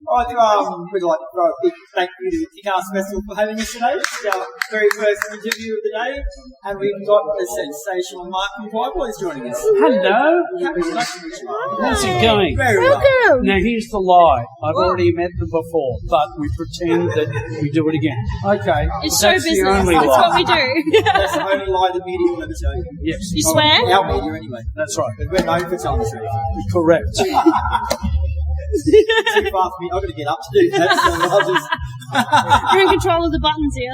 We'd like to throw a big thank you to the KickAss Festival for having us today. It's our very first interview of the day, and we've got the sensational Mark from Choirboys joining us. Hello. How's it going? Very well. Now here's the lie. I've already met them before, but we pretend that we do it again. Okay. It's show business. That's what we do. That's the only lie the media will ever tell you. Yes. You swear? Our media anyway. That's right. But we're known for telling the truth. Correct. Too far for me. I've got to get up to do that, so I'll just... You're in control of the buttons here.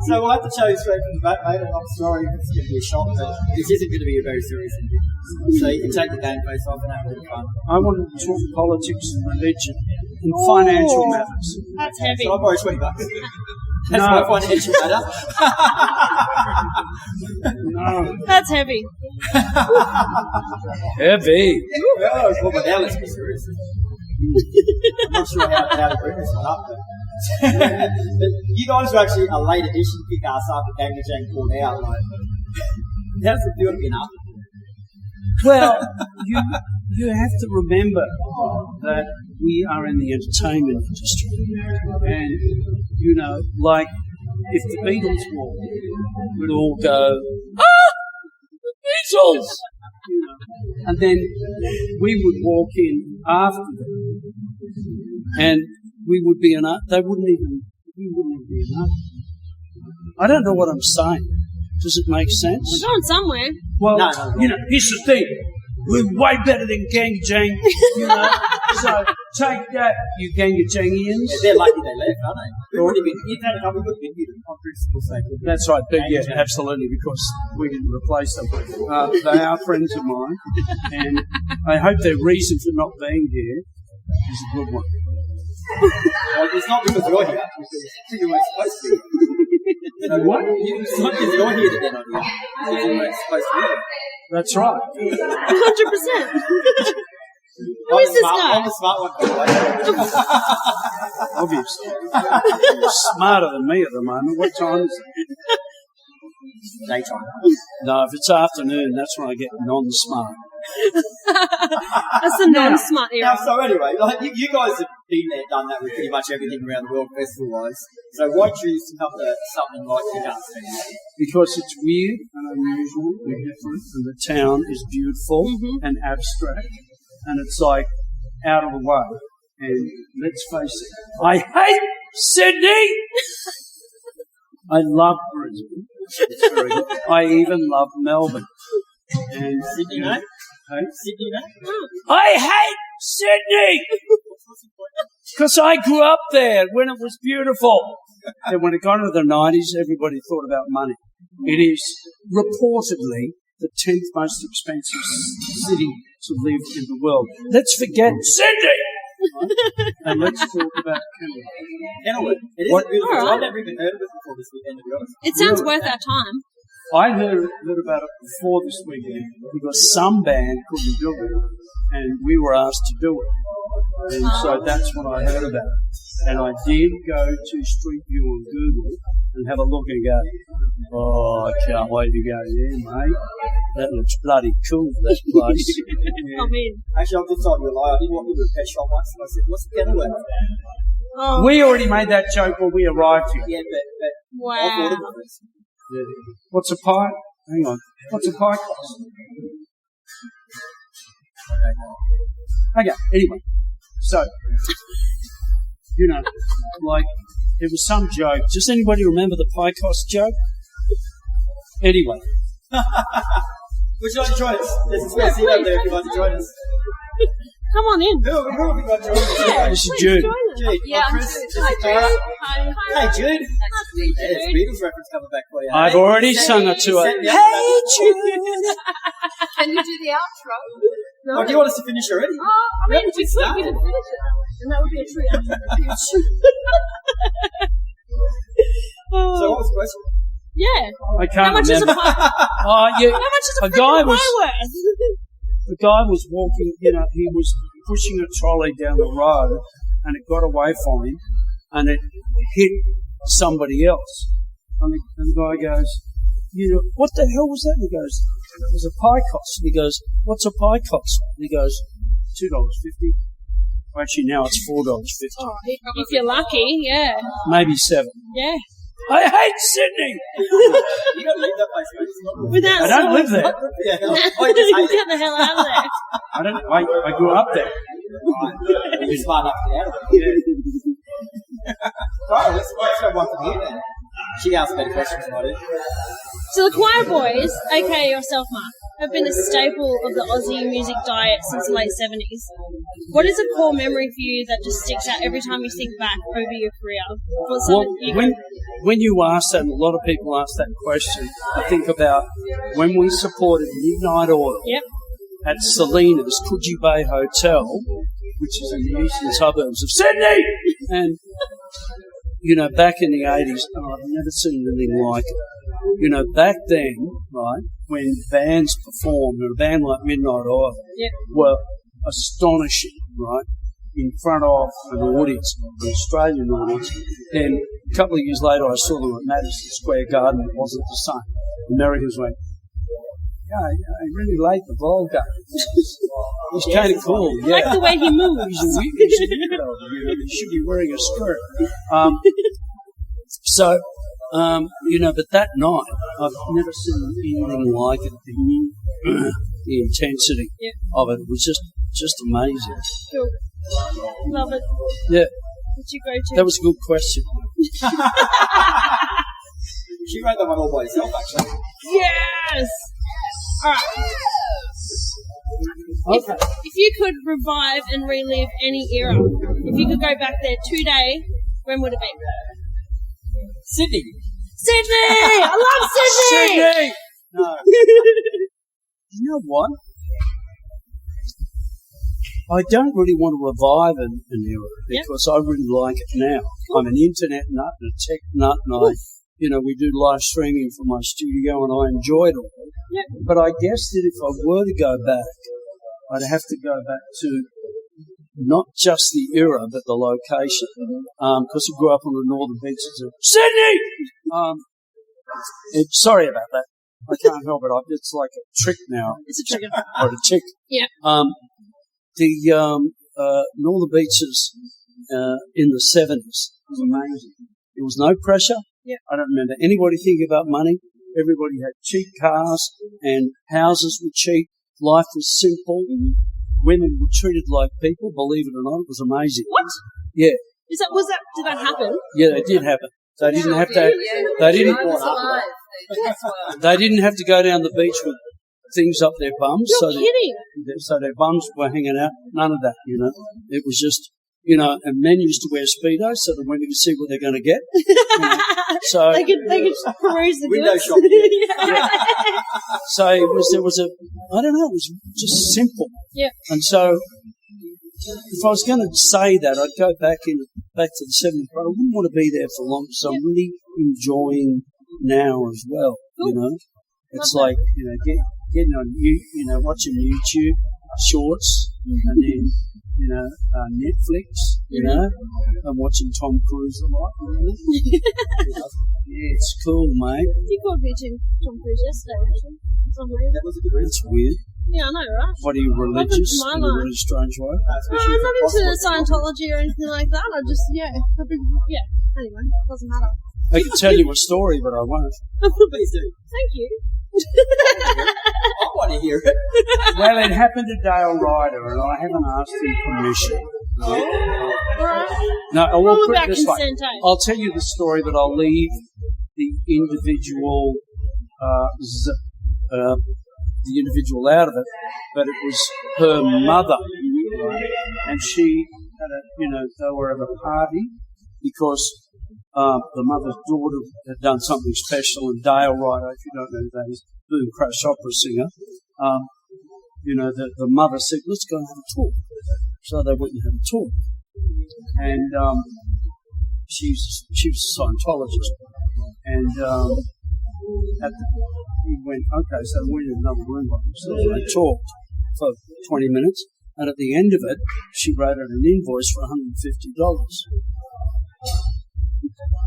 So we'll have to tell you straight from the back, mate, and I'm sorry if it's going to be a shock, but this isn't going to be a very serious interview. So you can take the game face off and have a bit of fun. I want to talk politics and religion and financial matters. That's heavy. So I'll borrow $20. That's my financial matter. No. That's heavy. Heavy. Well, but now let's be serious. I'm not sure how to bring this one up, but you guys were actually a late addition to KickAss after Kyra-Jade pulled out. Like, how's it feel to be up? Well, you have to remember that we are in the entertainment industry, and you know, like if the Beatles walked, we'd all go, "Ah, the Beatles!" You know, and then we would walk in after them, and we would be enough. We wouldn't even be enough. I don't know what I'm saying. Does it make sense? We're going somewhere. Well, no. You know, here's the thing. We're way better than Gang-Jang, you know. So take that, you Gang-Jangians. Yeah, they're lucky they left, aren't they? We've already been. You've had a couple of good interviews on principle's sake. That's right, but yeah, absolutely, because we didn't replace them. They are friends of mine, and I hope their reason for not being here is a good one. Well, it's not because you're here, because you weren't supposed to be here. So what? It's not because you're here that they're not here. Because you weren't supposed to be here. That's right. 100%. Who is this guy? I'm the smart one, by the way. Obviously. You're smarter than me at the moment. What time is it? Daytime. No, if it's afternoon, that's when I get non-smart. That's the non-smart era. So anyway, like you guys have been there, done that with pretty much everything around the world festival-wise. So why choose to come to something like KickAss Festival? Because it's weird and unusual and different, and the town is beautiful and abstract, and it's like out of the way. And let's face it, I hate Sydney. I love Brisbane. It's very good. I even love Melbourne. And Sydney, no? Hey? Sydney, no? I hate Sydney! Because I grew up there when it was beautiful. And when it got into the 90s, everybody thought about money. It is reportedly the 10th most expensive city to live in the world. Let's forget Sydney! Right? And let's talk about Kenilworth. It is beautiful. Right. I've never even heard of it before this weekend, to be honest. It sounds worth our time. I heard about it before this weekend because some band couldn't do it, and we were asked to do it. And so that's when I heard about it. And I did go to Street View on Google and have a look and go, oh, I can't wait to go there, mate. That looks bloody cool, that place. Yeah. I'm in. Actually, I've just told you a lie. I did walk into a pet shop once and I said, what's the Kenilworth? Oh. We already made that joke when we arrived here. Yeah, but wow. I thought of it first. Yeah. What's a pie? Hang on. What's a pie cost? Okay, anyway. So, you know, like, it was some joke. Does anybody remember the pie cost joke? Anyway. Would you like to join us? There's a spare seat up there if you'd like to join us. Come on in. Who have you got joining us? Yeah, this is Jude. Jude. Yeah, Kris. This is Kyra. Hey, Jude. There's a Beatles reference coming back for you. I've already sung it to her. Hey, Jude. Can you do the outro? No. Oh, do you want us to finish already? I mean, we could finish it. And that would be a treat. So what was the question? Yeah. I can't How much remember. is a pie? Oh, yeah. How much is a guy pie worth? The guy was walking, you know, he was pushing a trolley down the road and it got away from him and it hit somebody else. And the guy goes, you know, what the hell was that? And he goes, it was a pie cost. And he goes, what's a pie cost? And he goes, $2.50. Actually, now it's $4.50. Oh, if you're lucky, yeah. Maybe $7. Yeah. I hate Sydney! You don't leave that place, mate. Without I don't live there. Yeah. Oh, you just hate Get it. the hell out of there. I grew up there. Right. You're smart enough to get out of it. Right, let's go one from here then. She asked better questions, might it? So the Choirboys, aka yourself, Mark, have been a staple of the Aussie music diet since the late 70s. What is a core memory for you that just sticks out every time you think back over your career? Well, when you ask that, and a lot of people ask that question, I think about when we supported Midnight Oil at Selena's Coogee Bay Hotel, which is in the eastern suburbs of Sydney. And, you know, back in the 80s, I've never seen anything like it. You know, back then, right, when bands performed, and a band like Midnight Oil were astonishing, right, in front of an audience, an Australian audience. Then a couple of years later, I saw them at Madison Square Garden. It wasn't the same. Americans went, yeah, I really like the ball guy. He's kind of cool. Yeah. Like the way he moves. He's a weirdo. You know, he should be wearing a skirt. You know, but that night, I've never seen anything like it. The intensity of it was just amazing. Cool. Love it. Yeah. What's your go-to? That was a good question. She wrote that one all by herself, actually. Yes! Alright. Okay. If you could revive and relive any era, if you could go back there today, when would it be? Sydney. Sydney! I love Sydney! Sydney! No. You know what? I don't really want to revive an era because I really like it now. I'm an internet nut and a tech nut, and we do live streaming from my studio, and I enjoy it all. Yep. But I guess that if I were to go back, I'd have to go back to not just the era, but the location. Because I grew up on the northern beaches of Sydney! Sorry about that. I can't help it. It's like a trick now. It's a trigger. Or a tick. Yeah. The northern beaches in the 70s was amazing. There was no pressure. Yeah. I don't remember anybody thinking about money. Everybody had cheap cars and houses were cheap. Life was simple. Mm-hmm. Women were treated like people, believe it or not. It was amazing. What? Yeah. Did that happen? Yeah, it did happen. They didn't have to. They didn't have to go down the beach with things up their bums. You're kidding. So their bums were hanging out. None of that, you know. It was just, you know, and men used to wear Speedos so that women could see what they're going to get. You know. So they could peruse the window goods. shopping. So it was just simple. Yeah. And so if I was going to say that, I'd go back to the 70s, but I wouldn't want to be there for long, so I'm really enjoying now as well, you know. It's like, you know, getting on, watching YouTube shorts, and then, you know, Netflix, you know, and watching Tom Cruise a lot. Yeah, it's cool, mate. You called me Tom Cruise yesterday, actually. That was a good reason. It's weird. Yeah, I know, right? What, are you religious my in a life. really strange way? No, I'm not into Scientology or anything like that. Anyway, doesn't matter. I could tell you a story, but I won't. Please do. Thank you. I want to hear it. Well, it happened to Dale Ryder, and I haven't asked him permission. Alright. No, I will All put about it this way. consent, eh? I'll tell you the story, but I'll leave the individual out of it. But it was her mother, right? And she had they were at a party because the mother's daughter had done something special, and Dale Ryder, if you don't know who that is, boom crash opera singer. The mother said, "Let's go and have a talk." So they went and had a talk, and she was a Scientologist, and he went, okay, so we went in another room by themselves, and they talked for 20 minutes, and at the end of it, she wrote out an invoice for $150.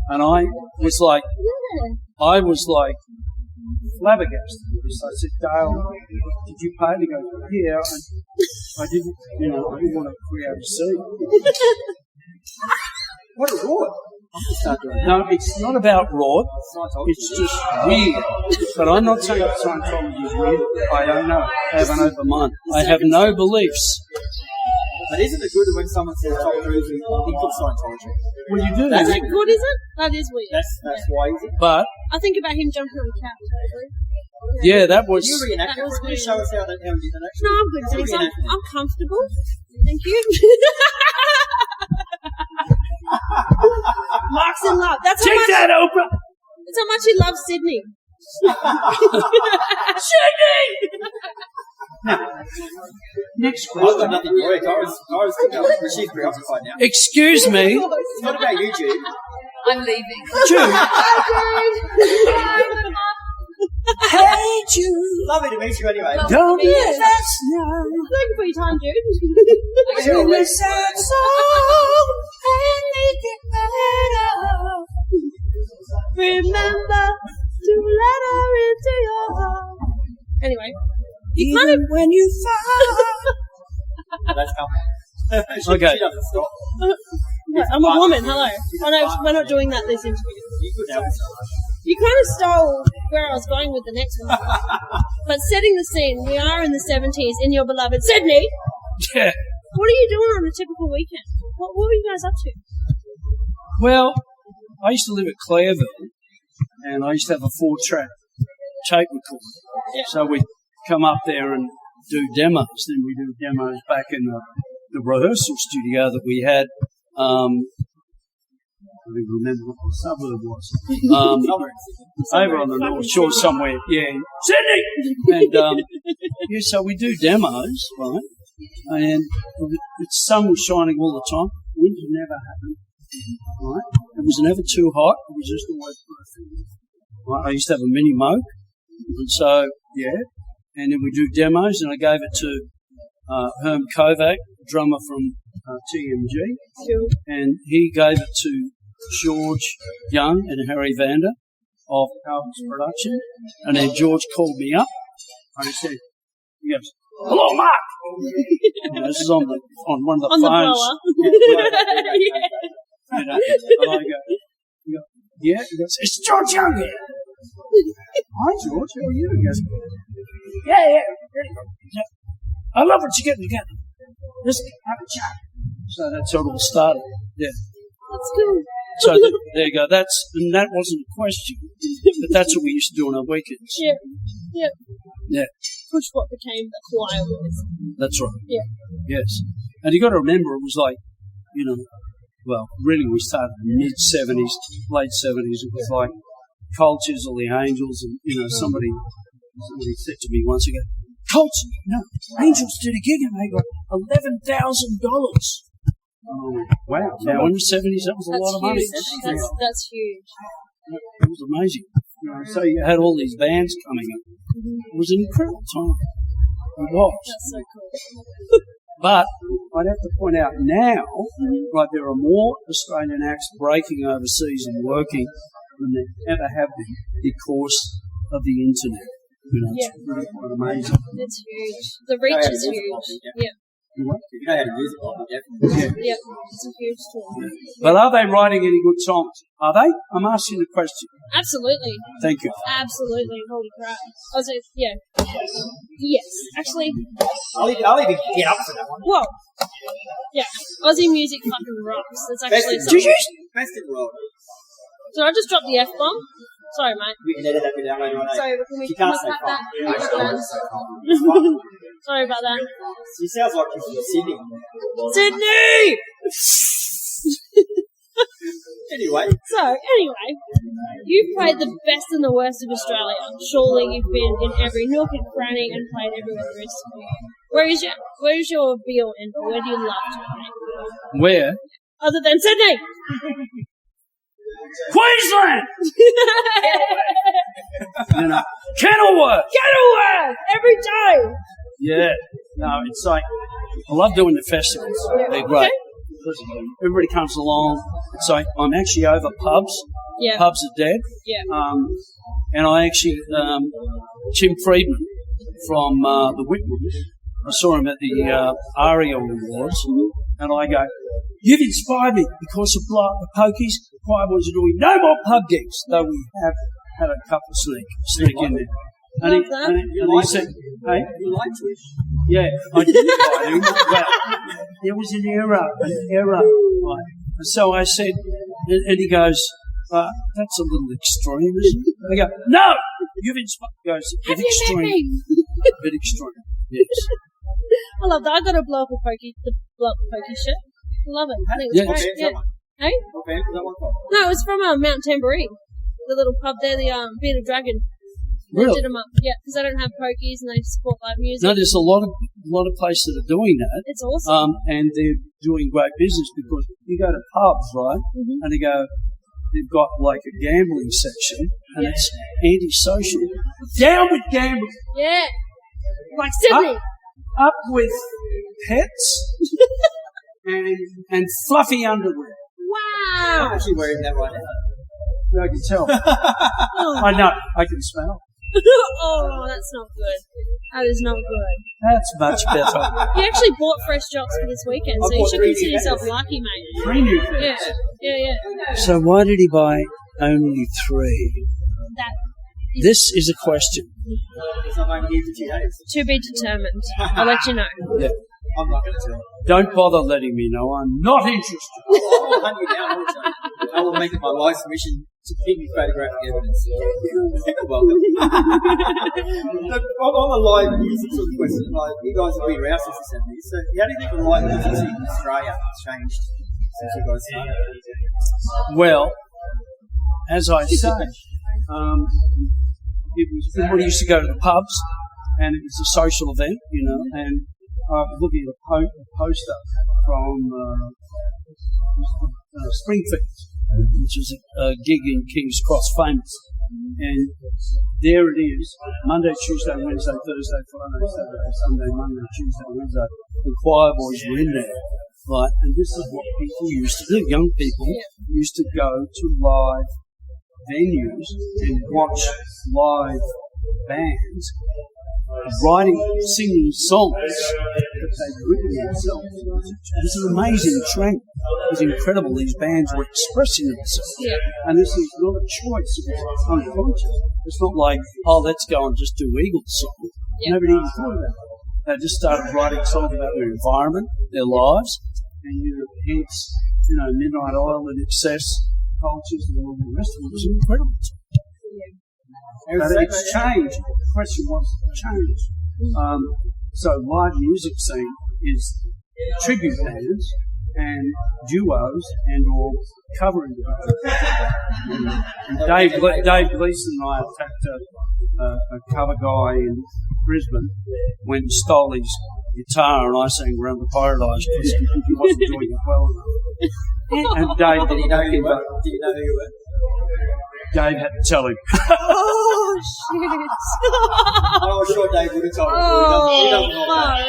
And I was like, flabbergasted with this. I said, Dale, did you pay? He goes, yeah, I didn't, I didn't want to create a scene. What a rod. No, it's not about rod. It's just weird. But I'm not saying that Scientology is weird. I don't know. I have an open mind. I have no beliefs. But isn't it good when someone says Tom Cruise is into Scientology? Well, you do. Is that good, is it? That is weird. That's why, is it? But I think about him jumping on the couch. yeah, that was. You reenact it. Can you show us how you did that actually? No, I'm good, thanks. I'm comfortable. Thank you. Mark's in love. That's how Take much. that, Oprah. That's how much he loves Sydney. Next I've got question. nothing for you. Kyra's she's preoccupied now. Excuse me, It's not about you, Jude. I'm leaving. Jude. Hey, Jude. Lovely to meet you anyway. Don't be Yeah. fast now. Thank you for your time, dude. Sing a sad song and make it better. Remember to let her into your heart. Anyway, you Even kind of. when you fall. That's coming. Okay. She doesn't stop. I'm a woman. Hello. Oh no, we're not doing that this interview. You could have it. You kind of stole where I was going with the next one. But setting the scene, we are in the 70s in your beloved Sydney. Yeah. What are you doing on a typical weekend? What were you guys up to? Well, I used to live at Clairville, and I used to have a 4-track tape recorder. Yeah. So we'd come up there and do demos. Then we do demos back in the rehearsal studio that we had. I don't even remember what the suburb was. Over on the North Shore somewhere. Yeah, in Sydney! And yeah, so we do demos, right? And the sun was shining all the time. Winter never happened, right? It was never too hot. It was just always perfect. Right? I used to have a mini moke. And so, yeah. And then we do demos, and I gave it to Herm Kovac, drummer from TMG. Sure. And he gave it to George Young and Harry Vander of Albus Production. And then George called me up and he said, he goes, hello, Mark! And this is on one of the On the phones. blower. And I go, yeah? He goes, it's George Young here. Hi, George, how are you? He goes, yeah. I love what you're getting together. Let's have a chat. So that's how it all started. Yeah. That's cool. So there you go. And that wasn't a question, but that's what we used to do on our weekends. Yeah. Yeah. Yeah, Push what became the Choirboys. that's right. Yeah. Yes. And you got to remember, it was like, well, really we started in the mid-70s, late 70s. It was like Cold Chisel, the Angels, and, somebody said to me once ago, Colts, Angels did a gig and they got $11,000. Wow. Now in the 70s, that was a lot of money. That's huge. It was amazing. So you had all these bands coming in. It was an incredible time. It was. That's so cool. But I'd have to point out now, like there are more Australian acts breaking overseas and working than there ever have been because of the internet. It's really quite amazing. It's huge. The reach is huge. Yeah. If you know how to use it, definitely. Yeah. It's a huge tool. But are they writing any good songs? Are they? I'm asking the question. Absolutely. Thank you. Absolutely. Holy crap. Yeah. Yes. Actually, I'll even get up for that one. whoa. Yeah. Aussie music fucking rocks. That's actually Best something. Best in the world. Did I just drop the F-bomb? Sorry, mate. We can edit that bit out later on. Sorry, can we She can't say cut fun. that? No, she can't say fun. Sorry about that. She sounds like she's from Sydney. Sydney! Anyway, you've played the best and the worst of Australia. Surely you've been in every nook and cranny and played everywhere there is to be. Where's your be all end all? Where do you love to play? Where? Other than Sydney! Queensland! Kenilworth! Kenilworth! Every day! Yeah. No, it's like, I love doing the festivals. They're great. Because everybody comes along. It's like, I'm actually over pubs. Yeah. Pubs are dead. Yeah. And I actually, Tim Friedman from the Whitmans, I saw him at the Ariel Awards, and I go, "You've inspired me because of the Pokies. Choirboys are doing no more pub gigs, though we have had a couple sneak in there." And he said, "Hey, You like Twitch? yeah, I did invite him. Well, there was an error. Right. And so I said, and he goes, that's a little extreme, isn't it?" I go, "No, you've inspired." He goes, Have you met me? A bit extreme, yes. I love that. I got to blow up the pokey shirt. I love it. I think it's Yeah. great. Okay, Yeah. Hey? What band was that one from? No, it was from Mount Tamboree, the little pub there, the Bearded Dragon. They Really? did them up, yeah, because they don't have pokies and they support live music. No, there's a lot of places that are doing that. It's awesome. And they're doing great business because you go to pubs, right? Mhm. And they've got like a gambling section, and it's antisocial. Down with gambling. Yeah. Like Sydney. Up with pets and fluffy underwear. I'm Wow. actually wearing that right now. I can tell. Oh. I know. I can smell. Oh, that's not good. That is not good. That's much better. You actually bought fresh jocks for this weekend, so I you bought should 3 consider new yourself pairs. lucky, mate. 3 new Yeah. things. Yeah. So why did he buy only 3? That This is a question. Because I'm only here for 2 days. to be determined. I'll let you know. Yeah. I'm not going to tell. Don't bother letting me know. I'm not interested. I will hunt you down all the time. I will make it my life's mission to give you photographic evidence. You're welcome. Look, on the live music sort of question, like, you guys have been around since the 70s, so how do you think the live music scene in Australia has changed since you guys started? Well, as I say, everybody used to go to the pubs, and it was a social event, and I was looking at a poster from Springfield, which was a gig in King's Cross, famous. And there it is, Monday, Tuesday, Wednesday, Thursday, Friday, Saturday, Sunday, Monday, Tuesday, Wednesday. The Choirboys were in there, right? And this is what people used to do. Young people used to go to live venues and watch live bands singing songs that they'd written themselves. It was an amazing trend. It was incredible. These bands were expressing themselves. Yeah. And this is not a choice. It was unconscious. It's not like, let's go and just do Eagles songs. Yeah. Nobody even thought about it. They just started writing songs about their environment, their lives, and hence, Midnight Oil and Excess cultures and all the rest of it. It was incredible. But it's changed. The question was changed. So live music scene is tribute bands and duos and or covering bands. And Dave Gleason and I attacked a cover guy in Brisbane when he stole his guitar and I sang Around the Paradise because he wasn't doing it well enough. And Dave, Did you know who you were? Did you know who you were? Dave had to tell him. Oh, shit. I was sure Dave would have told me. Oh, He doesn't know far that. out.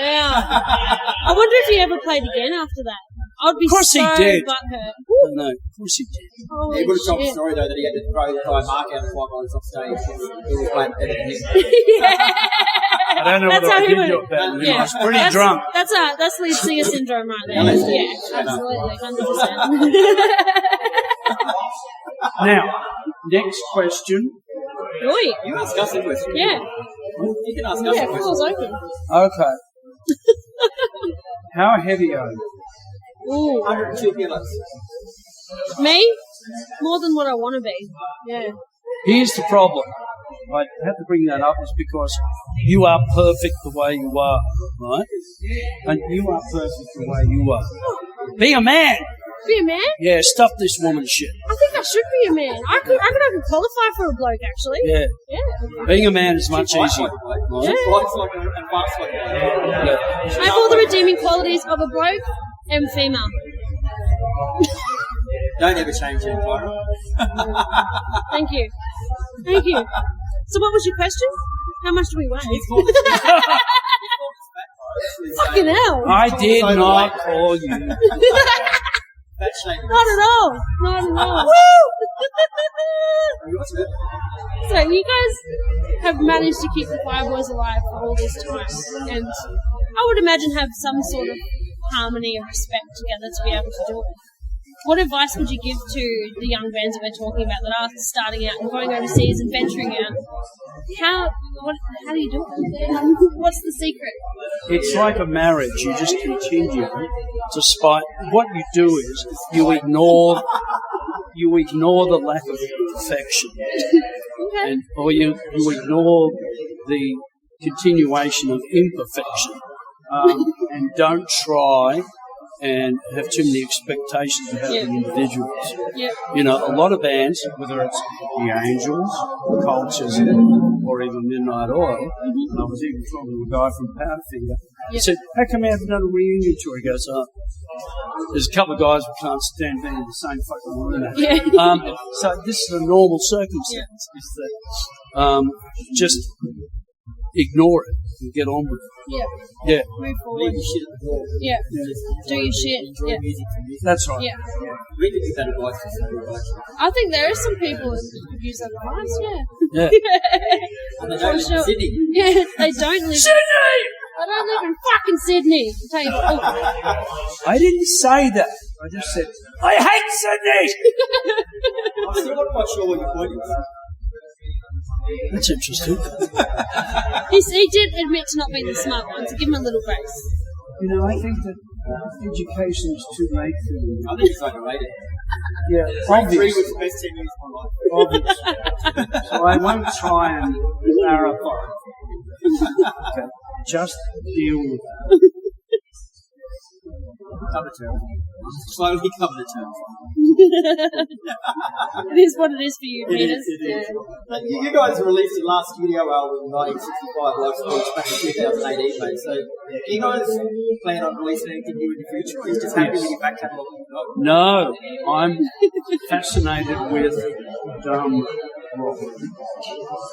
I wonder if he ever played again after that. I'd be Of course he so did. butthurt. No, of course he did. Holy He would have told the shit. story though that he had to throw Mark out of Choirboys off stage because he was playing better than him. I don't know That's what how I he did would- to it back then. Yeah. I was pretty drunk. That's lead singer syndrome right there. LSD. Yeah, absolutely, 100%. Now, next question. Oi. You ask us a question. Yeah. You can ask us Yeah, a question. floor's open. Okay. How heavy are you? Ooh. 102 kilos. Me? More than what I want to be. Yeah. Here's the problem. I have to bring that up is because you are perfect the way you are, right? And you are perfect the way you are. Be a man. Be a man? Yeah, stuff this woman's shit. I think I should be a man. I could qualify for a bloke, actually. Yeah. Yeah. Being a man is much Fights easier. like a bloke. Right? She fights like a and fights like a bloke. Yeah. I have all the redeeming qualities of a bloke and female. Don't ever change your environment. Thank you. Thank you. So what was your question? How much do we weigh? Fucking Fucking hell. I did not call you. That shaming. Not at all. Not at all. So you guys have managed to keep the Choirboys alive for all this time, and I would imagine have some sort of harmony and respect together to be able to do it. What advice would you give to the young bands that we're talking about that are starting out and going overseas and venturing out? How do you do it? What's the secret? It's like a marriage. You just continue despite what you do is you ignore the lack of perfection, Okay. or you ignore the continuation of imperfection, and don't try and have too many expectations about the individuals. Yeah. You know, a lot of bands, whether it's the Angels, Cultures, or even Midnight Oil, and I was even talking to a guy from Powderfinger, he said, how come you haven't done a reunion tour? He goes, there's a couple of guys who can't stand being in the same fucking room. So this is a normal circumstance, is that just ignore it and get on with it. Yeah. Move forward. Leave your shit at the door. Yeah. Do your shit. Enjoy music from music. That's right. Yeah. We could give that advice to some people, actually. I think there are some people who use that advice, Yeah. And they don't live in Sydney. Yeah, they don't live Sydney! I don't live in fucking Sydney. I'll tell you what. I didn't say that. I just said, I hate Sydney! I'm still not quite sure what your point is. That's interesting. He did admit to not being the smart one, so give him a little grace. You know, I think that education is too late for me. I think it's overrated. Yeah, Grade 3 obvious. was the best 10 years of my life. Obvious. So I won't try and clarify. Okay. Just deal with it. Come to terms. Slowly come to terms. It is what it is for you, Peter. It is. But you guys released your last studio album in 1965, Life's Beach, back in 2018, mate. So, do you guys plan on releasing anything new in the future? Or are you just happy with your back catalogue? No, I'm fascinated with dumb rock.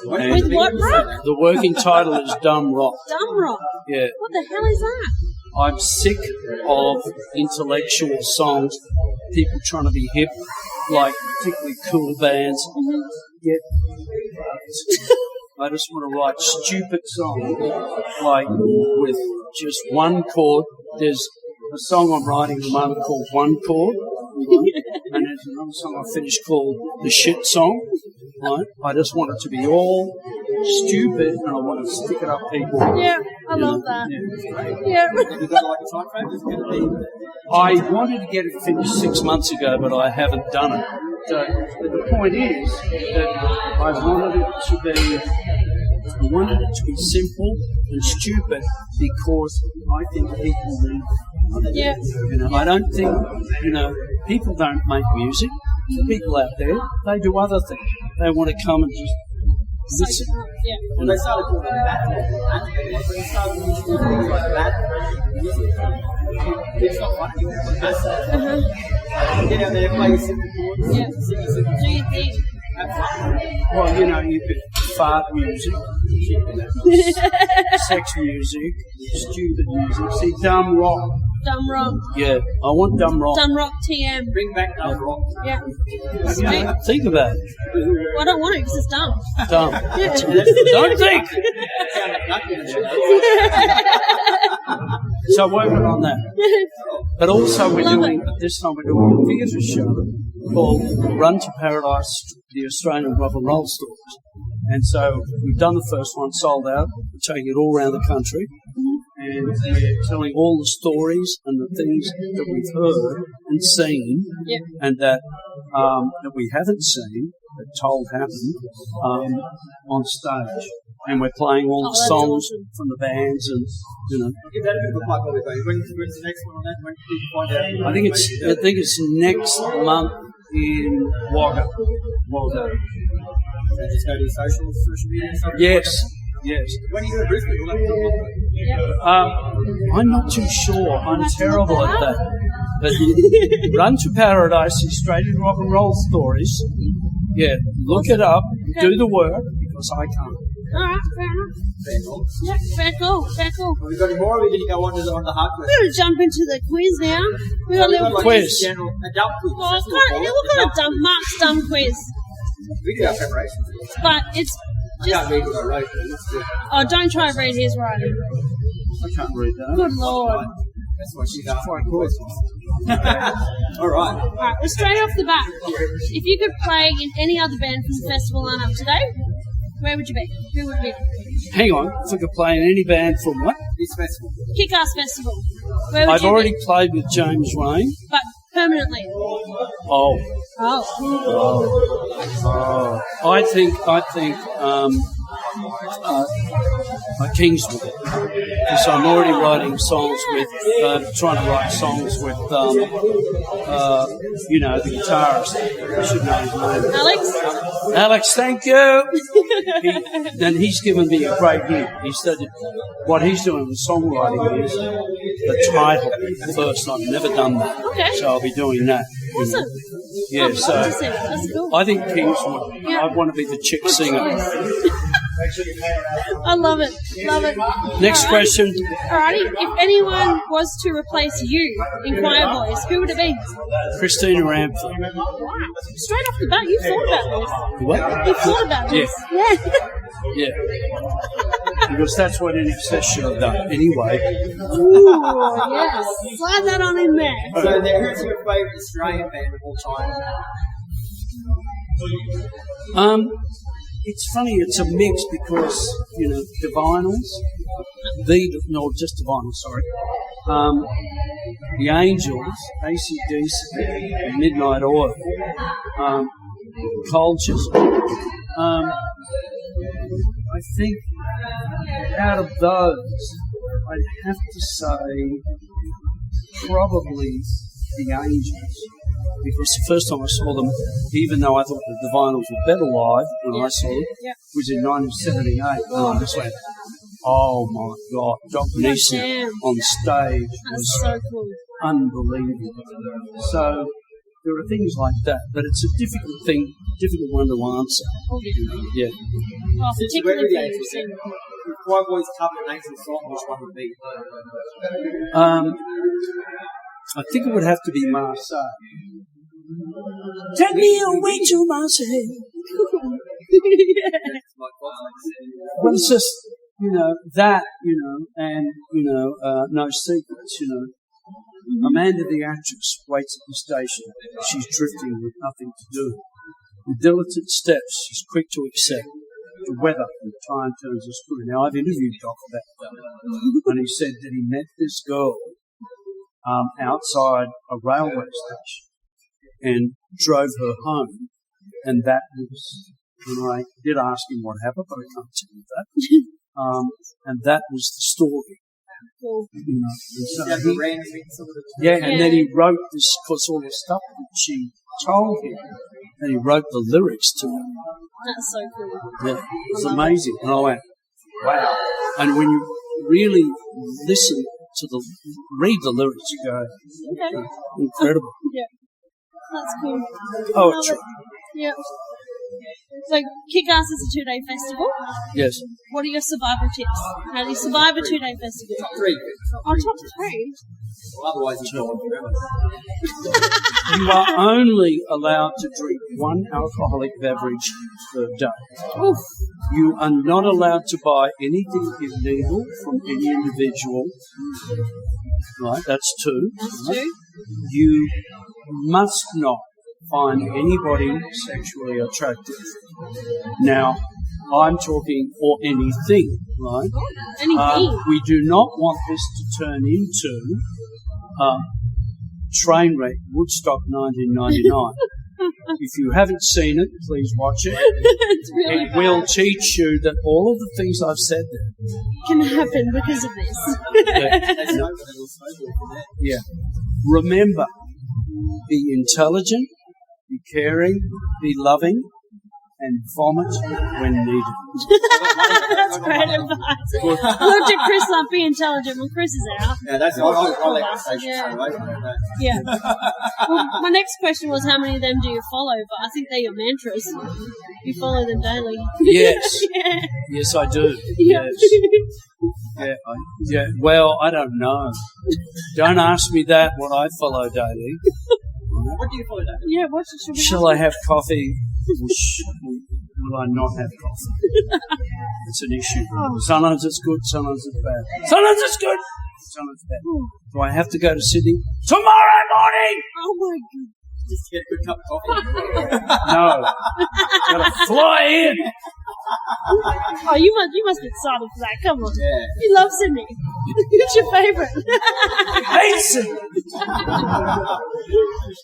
With what rock? The working title is Dumb Rock. Dumb rock. Yeah. What the hell is that? I'm sick of intellectual songs, people trying to be hip, like particularly cool bands. Get I just want to write stupid songs, like with just one chord. There's a song I'm writing at the moment called One Chord, and there's another song I finished called The Shit Song. Right? I just want it to be all stupid, and I want to stick it up people. Yeah, I love that. Yeah. Have you got like a time frame? Is it going to be? I wanted to get it finished 6 months ago, but I haven't done it. So, but the point is that I wanted it to be simple and stupid because I think people need. Yeah. You know, I don't think, people don't make music. The people out there, they do other things. They want to come and just listen. Yeah. Well, they started calling it bad. When you started using things like bad music, it's not funny. Get out there, play your simple chords, Yeah. sing your simple Do your thing. have fun. Well, you could fart music, sex music, stupid music. See, dumb rock. Dumb rock. Yeah, I want dumb rock. Dumb rock TM. Bring back dumb rock. Yeah. Yeah, think about it. Well, I don't want it because it's dumb. Dumb. Yeah. Don't think. So working on that. But also this time we're doing a theatre show called Run to Paradise, the Australian Rock and Roll Stories. And so we've done the first one, sold out. We're taking it all around the country. And we're telling all the stories and the things that we've heard and seen and that we haven't seen, but told happened on stage. And we're playing all the songs from the bands and, Give that a bit of a plug while we're going. When's the next one on that? When can people find out? I think it's next month in Wagga. So just go to your social media and stuff? Yes. When are you in Brisbane? We'll have to talk I'm not too sure. I'm terrible at that. But Run to Paradise, Australian Rock and Roll Stories. Yeah, look it up, do the work, because I can't. Alright, fair enough. Fair enough. Yep, fair call, fair call. Have we got any more, or are we going to go on to the hard We're question? going to jump into the quiz now. We got a little quiz. A dumb quiz. Oh, That's what we we've got a dumb, Mark's dumb quiz. We do our preparation. But it's I just. can't read what I wrote, but it's good. Oh, don't try to read his writing. I can't read that. Good lord. That's why she's asking questions. All right. Alright, well, straight off the bat, if you could play in any other band from the festival lineup today, where would you be? Who would be? Hang on, if I could play in any band from what? This festival. KickAss Festival. Where would I've you already be? played with James Reyne. But permanently. Oh. Oh. I think Kingswood, because I'm already writing songs with, trying to write songs with, the guitarist. I should know his name. Alex, thank you. He's given me a great hint. He said what he's doing with songwriting is the title first. I've never done that, Okay. so I'll be doing that. Awesome. Yeah, I'd so love to see it. That's cool. I think Kingswood. Yeah. I want to be the chick singer. I love it. Love it. Next question. Alrighty. If anyone was to replace you in Choirboys, who would it be? Christina Ramford. Wow. Straight off the bat, you thought about this. What? You thought about this. Yeah. Yeah. Because that's what NXS should have done anyway. Ooh, yes. Slide that on in there. So, who's your favourite Australian band of all time? It's funny, it's a mix because, the Divinals, just Divinals, sorry. The Angels, AC/DC, Midnight Oil, Cultures. I think out of those, I'd have to say probably the Angels. Because the first time I saw them, even though I thought the Divinals were better live when I saw them, was in 1978. And I just went, oh my God, Doc Neeson on stage was so cool. unbelievable. So there are things like that, but it's a difficult one to answer. Yeah. Oh, particularly for you. If Choirboys covered an Angel song, which one would be? I think it would have to be Marseille. Take me away to Marseille. Well, it's just, that, and, no secrets, Amanda the actress waits at the station. She's drifting with nothing to do. With diligent steps, she's quick to accept the weather and time turns us through. Now, I've interviewed Doc about that, and he said that he met this girl outside a railway station and drove her home, and that was, and I did ask him what happened, but I can't tell you that. And that was the story. Cool. And then he wrote this, because all the stuff that she told him, and he wrote the lyrics to it. That's so cool. Yeah, it was amazing. And I went, wow. And when you really listen to read the lyrics, you go, okay. Incredible. Yeah. That's cool. Poetry. Yeah. So, KickAss is a 2-day festival. Yes. What are your survival tips? How do you survive a 2-day festival? Top 3. Oh, top 3? Well, otherwise you go on forever. You are only allowed to drink one alcoholic beverage per day. Oof. You are not allowed to buy anything illegal from any individual. Right, that's 2. That's right? 2. You must not find anybody sexually attractive. Now, I'm talking or anything, right? Anything. We do not want this to turn into Trainwreck Woodstock 1999. If you haven't seen it, please watch it. It's really It will teach you that all of the things I've said there can happen because of this. Yeah. Remember, be intelligent, be caring, be loving, and vomit when needed. That's great advice. Look at Kris not be intelligent when Kris is out. Yeah, that's I let the station stay away from that. Yeah. Well, my next question was how many of them do you follow? But I think they're your mantras. You follow them daily. Yes. Yeah. Yes, I do. Yeah. Yes. Well, I don't know. Don't ask me that, what I follow daily. What do you follow that? Yeah, what should we Shall I have coffee? Will I not have coffee? It's an issue. Sometimes it's good, sometimes it's bad. Sometimes it's good, sometimes it's bad. Do I have to go to Sydney tomorrow morning? Oh my God. Just to get a good cup of coffee. No. Gotta fly in. Oh, you must be excited for that. Come on. Yeah. You love Sydney. It's your favourite. Hey, Sydney.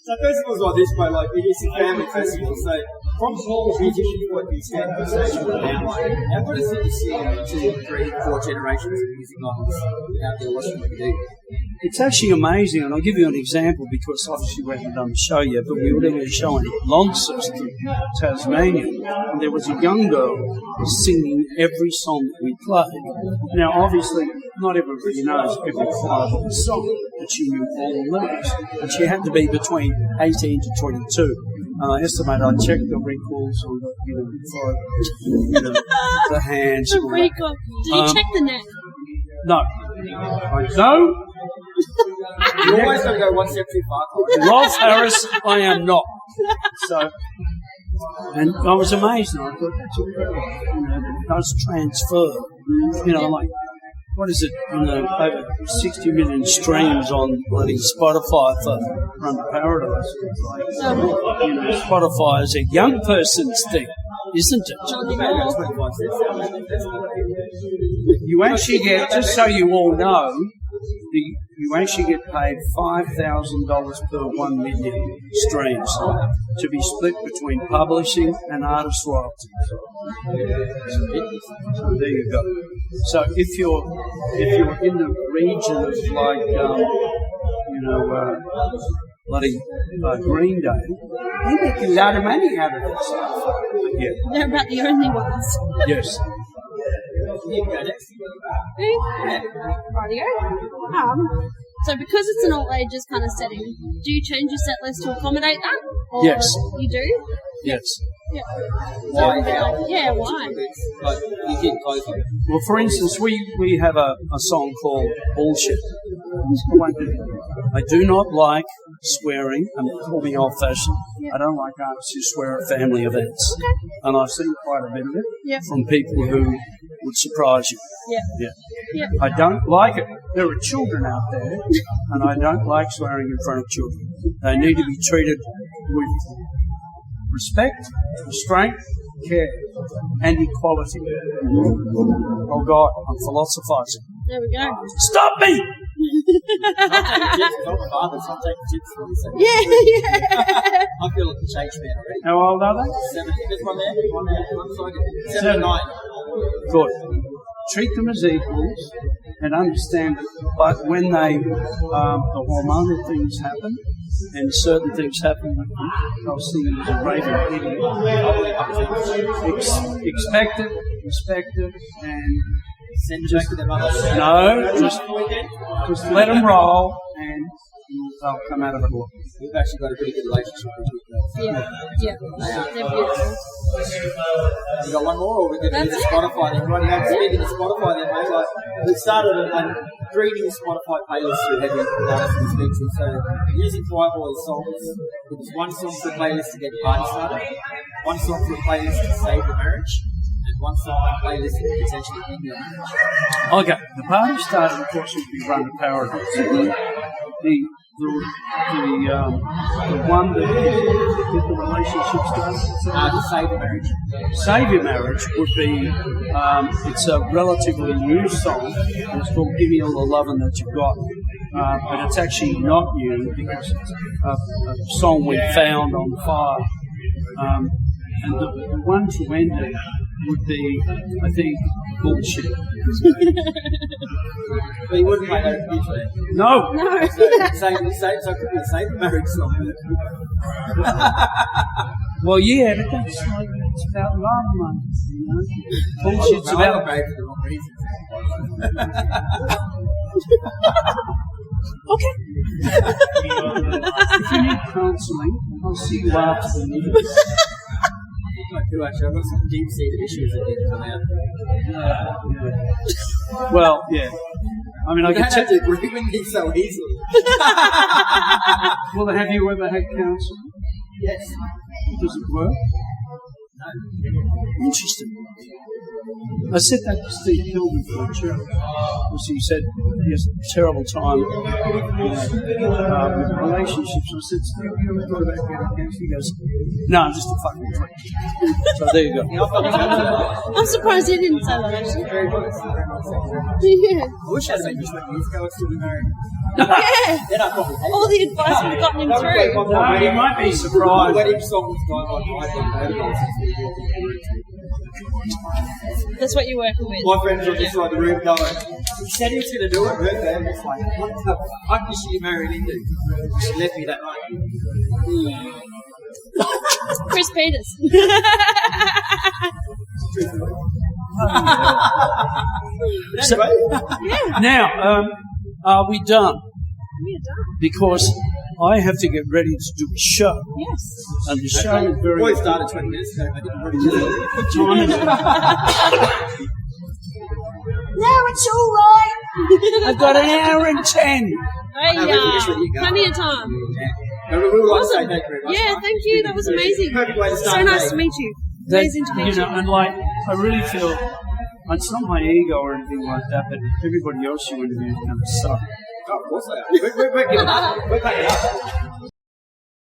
So festivals like this, like it is a family festival. So from small musicians, what you stand on stage now, how good is it to see 2, 3, 4 generations of music lovers out there watching what you do? It's actually amazing, and I'll give you an example because obviously we haven't done the show yet, but we were doing a show in Launceston, Tasmania, and there was a young girl singing every song that we played. Now, obviously, not everybody knows every Choirboys song, but she knew all the lyrics, and she had to be between 18 to 22. And I estimate I checked the recalls on the, the hands. The recall. Did you check the net? No. I don't. You always got to go one step too far. Rolf Harris, I am not. So, and I was amazed, and I thought that's incredible. It does transfer. Like, what is it? Over 60 million streams on bloody Spotify for Run to Paradise. It's like, Spotify is a young person's thing, isn't it? You actually get, just so you all know, you actually get paid $5,000 per 1 million streams to be split between publishing and artist royalties. So there you go. So if you're in the region of Green Day, you make a lot of money out of this. Yeah. They're about the only ones. Yes. Rightio. So because it's an all ages kind of setting, do you change your set list to accommodate that? Or Yes. You do? Yes. Yeah. Why? Why? Like, you keep closing. Well, for instance, we have a song called Bullshit. I do not like swearing, and call me old-fashioned. I don't like artists who swear at family events. And I've seen quite a bit of it from people who would surprise you. Yeah. I don't like it. There are children out there, and I don't like swearing in front of children. They need to be treated with respect, restraint, care, and equality. Oh God, I'm philosophizing. There we go. Stop me! Yeah. I feel like a change man already. How old are they? 7. There's one there. 7 and 9. Good. Treat them as equals and understand it. But when the hormonal things happen and certain things happen with them, they'll see you as a raving idiot. Expect it, respect it, and send it back to their mother. No, just let them roll and they'll come out of it. We've actually got a pretty good relationship with you girls. Yeah. They're beautiful. You got one more, or we're going to do the Spotify then? Right now, speaking of Spotify then, mate, like, we started a breeding Spotify playlist to heavy artists and speaks, and so using Choirboys songs, it was one song for a playlist to get the party started, one song for a playlist to save the marriage, and one song for a playlist to potentially end your marriage. Okay, the party started, of course, would be Run to Paradise. The one that get the relationship started? To save a marriage. Save Your Marriage would be, it's a relatively new song, and it's called Give Me All the Lovin' That You've Got. But it's actually not new because it's a song we found on fire. And the one to end it would be, I think, bullshit. But you wouldn't play that usually. No. No. So it could be a safe marriage song. Well, yeah, but that's like, it's about love, man. You know? Bullshit's I about... got married for the wrong reasons. Okay. If you need counselling, I'll see you after the meeting. I do actually. I've got some deep-seated issues that need to come out. Well, yeah. I mean, I You can don't have to agree with me so easily. Well, have you ever had counselling? Yes. Does it work? No. Interesting. I said that to Steve Kilby for a church. Because he said he has a terrible time with relationships. I said, Steve, you ever thought about getting counselling? He goes, no, I'm just a fucking prick. So there you go. I'm surprised he didn't say that actually. Very nice. Yeah. I wish I had met you 20 years ago. I'd still be married. Yeah. Then I'd probably hate All the advice would have gotten him through. No, you might be My surprised. wedding song was "Die by Night." That's what you're working with. My friends were just like the room going, he said he was going to do it, her family was like, what the fuck is she married into? She left me that night. Chris Peters. Anyway, Now, are we done? We are done. Because I have to get ready to do a show. Yes. And the show is very... boys started 20 minutes ago, I didn't really do it. Time is it? No, it's all right. I've got an hour and 10. Hey, No, we finished with you guys. plenty of time. We would like to say Awesome. thank you very much. Yeah, thank you. That was amazing. Perfect way to start So the nice day. to meet you. That, Amazing to meet you you. know, and like, I really feel... It's not my ego or anything like that, but everybody else you interview is going to suck. Oh, of course they are. We're giving up. We're backing up.